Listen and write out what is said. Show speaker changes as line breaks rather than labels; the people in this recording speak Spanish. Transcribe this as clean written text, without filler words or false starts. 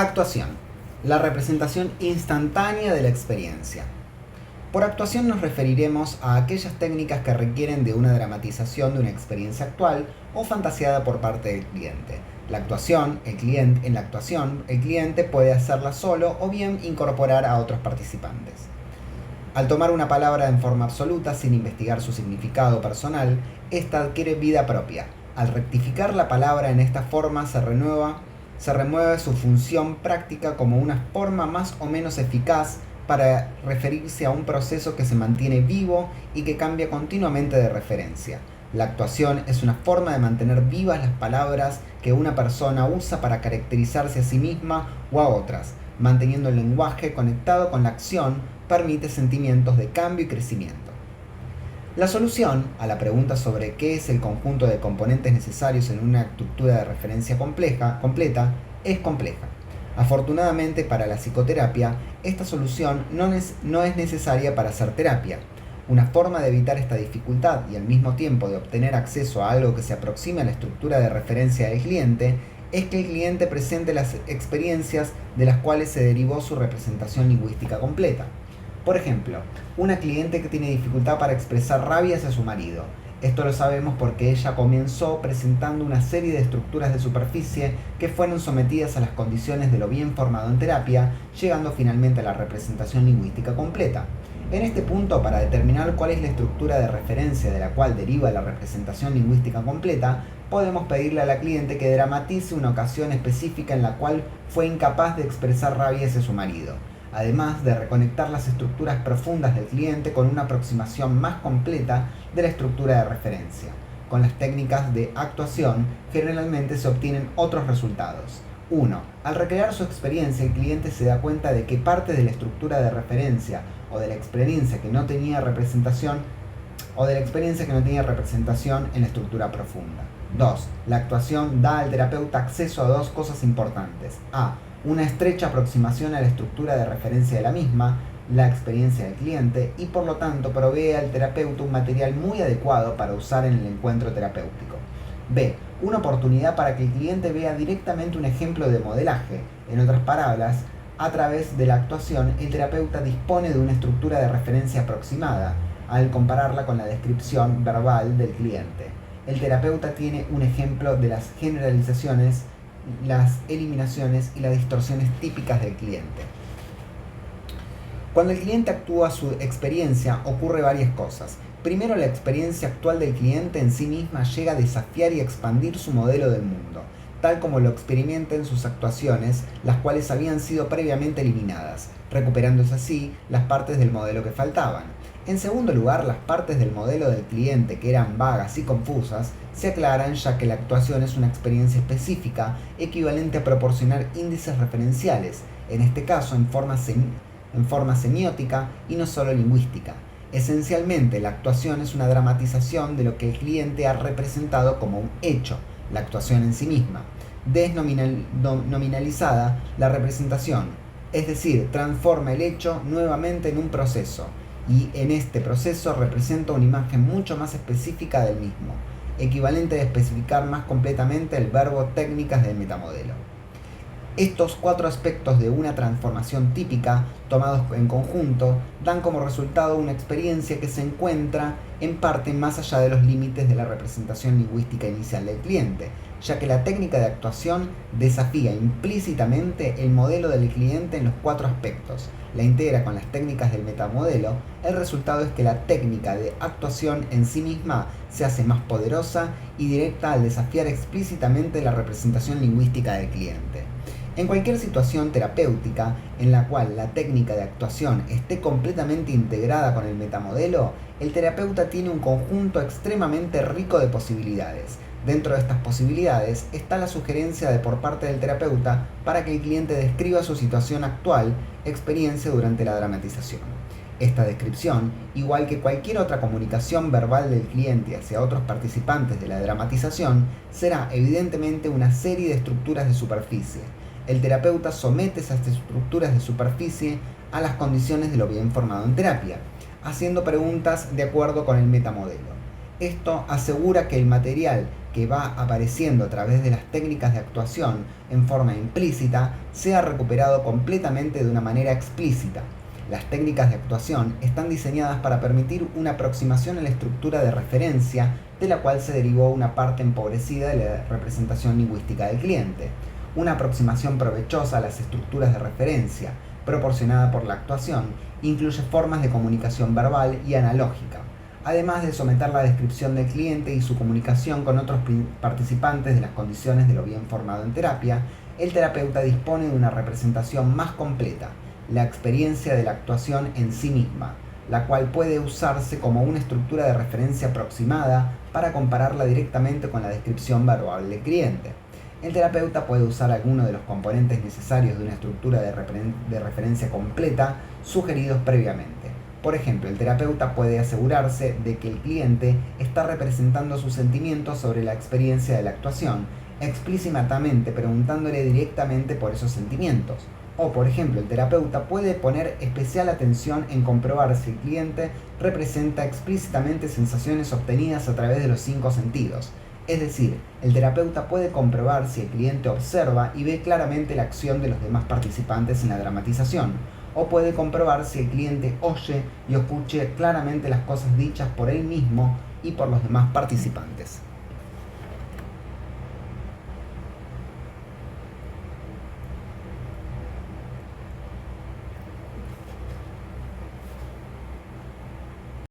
Actuación. La representación instantánea de la experiencia. Por actuación nos referiremos a aquellas técnicas que requieren de una dramatización de una experiencia actual o fantaseada por parte del cliente. En la actuación, el cliente puede hacerla solo o bien incorporar a otros participantes. Al tomar una palabra en forma absoluta sin investigar su significado personal, ésta adquiere vida propia. Al rectificar la palabra en esta forma se remueve su función práctica como una forma más o menos eficaz para referirse a un proceso que se mantiene vivo y que cambia continuamente de referencia. La actuación es una forma de mantener vivas las palabras que una persona usa para caracterizarse a sí misma o a otras. Manteniendo el lenguaje conectado con la acción permite sentimientos de cambio y crecimiento. La solución a la pregunta sobre qué es el conjunto de componentes necesarios en una estructura de referencia completa es compleja. Afortunadamente para la psicoterapia, esta solución no es necesaria para hacer terapia. Una forma de evitar esta dificultad y al mismo tiempo de obtener acceso a algo que se aproxime a la estructura de referencia del cliente es que el cliente presente las experiencias de las cuales se derivó su representación lingüística completa. Por ejemplo, una cliente que tiene dificultad para expresar rabia hacia su marido. Esto lo sabemos porque ella comenzó presentando una serie de estructuras de superficie que fueron sometidas a las condiciones de lo bien formado en terapia, llegando finalmente a la representación lingüística completa. En este punto, para determinar cuál es la estructura de referencia de la cual deriva la representación lingüística completa, podemos pedirle a la cliente que dramatice una ocasión específica en la cual fue incapaz de expresar rabia hacia su marido, además de reconectar las estructuras profundas del cliente con una aproximación más completa de la estructura de referencia. Con las técnicas de actuación, generalmente se obtienen otros resultados. 1. Al recrear su experiencia, el cliente se da cuenta de que parte de la estructura de referencia o de la experiencia que no tenía representación en la estructura profunda. 2. La actuación da al terapeuta acceso a dos cosas importantes. A. Una estrecha aproximación a la estructura de referencia de la misma, la experiencia del cliente, y por lo tanto provee al terapeuta un material muy adecuado para usar en el encuentro terapéutico. B. Una oportunidad para que el cliente vea directamente un ejemplo de modelaje. En otras palabras, a través de la actuación, el terapeuta dispone de una estructura de referencia aproximada, al compararla con la descripción verbal del cliente. El terapeuta tiene un ejemplo de las generalizaciones, las eliminaciones y las distorsiones típicas del cliente. Cuando el cliente actúa su experiencia, ocurre varias cosas. Primero, la experiencia actual del cliente en sí misma llega a desafiar y expandir su modelo del mundo, tal como lo experimenta en sus actuaciones, las cuales habían sido previamente eliminadas, recuperándose así las partes del modelo que faltaban. En segundo lugar, las partes del modelo del cliente que eran vagas y confusas se aclaran, ya que la actuación es una experiencia específica equivalente a proporcionar índices referenciales, en este caso en forma semiótica y no solo lingüística. Esencialmente, la actuación es una dramatización de lo que el cliente ha representado como un hecho, la actuación en sí misma. Desnominalizada la representación, es decir, transforma el hecho nuevamente en un proceso, y en este proceso representa una imagen mucho más específica del mismo, equivalente a especificar más completamente el verbo técnicas del metamodelo. Estos cuatro aspectos de una transformación típica, tomados en conjunto, dan como resultado una experiencia que se encuentra en parte más allá de los límites de la representación lingüística inicial del cliente, ya que la técnica de actuación desafía implícitamente el modelo del cliente en los cuatro aspectos, la integra con las técnicas del metamodelo. El resultado es que la técnica de actuación en sí misma se hace más poderosa y directa al desafiar explícitamente la representación lingüística del cliente. En cualquier situación terapéutica en la cual la técnica de actuación esté completamente integrada con el metamodelo, el terapeuta tiene un conjunto extremadamente rico de posibilidades. Dentro de estas posibilidades está la sugerencia por parte del terapeuta para que el cliente describa su situación actual, experiencia durante la dramatización. Esta descripción, igual que cualquier otra comunicación verbal del cliente hacia otros participantes de la dramatización, será evidentemente una serie de estructuras de superficie. El terapeuta somete esas estructuras de superficie a las condiciones de lo bien formado en terapia, haciendo preguntas de acuerdo con el metamodelo. Esto asegura que el material que va apareciendo a través de las técnicas de actuación en forma implícita sea recuperado completamente de una manera explícita. Las técnicas de actuación están diseñadas para permitir una aproximación a la estructura de referencia de la cual se derivó una parte empobrecida de la representación lingüística del cliente. Una aproximación provechosa a las estructuras de referencia proporcionada por la actuación incluye formas de comunicación verbal y analógica, además de someter la descripción del cliente y su comunicación con otros participantes de las condiciones de lo bien formado en terapia. El terapeuta dispone de una representación más completa, la experiencia de la actuación en sí misma, la cual puede usarse como una estructura de referencia aproximada para compararla directamente con la descripción verbal del cliente. El terapeuta puede usar alguno de los componentes necesarios de una estructura de referencia completa sugeridos previamente. Por ejemplo, el terapeuta puede asegurarse de que el cliente está representando sus sentimientos sobre la experiencia de la actuación, explícitamente preguntándole directamente por esos sentimientos. O, por ejemplo, el terapeuta puede poner especial atención en comprobar si el cliente representa explícitamente sensaciones obtenidas a través de los 5 sentidos. Es decir, el terapeuta puede comprobar si el cliente observa y ve claramente la acción de los demás participantes en la dramatización, o puede comprobar si el cliente oye y escuche claramente las cosas dichas por él mismo y por los demás participantes.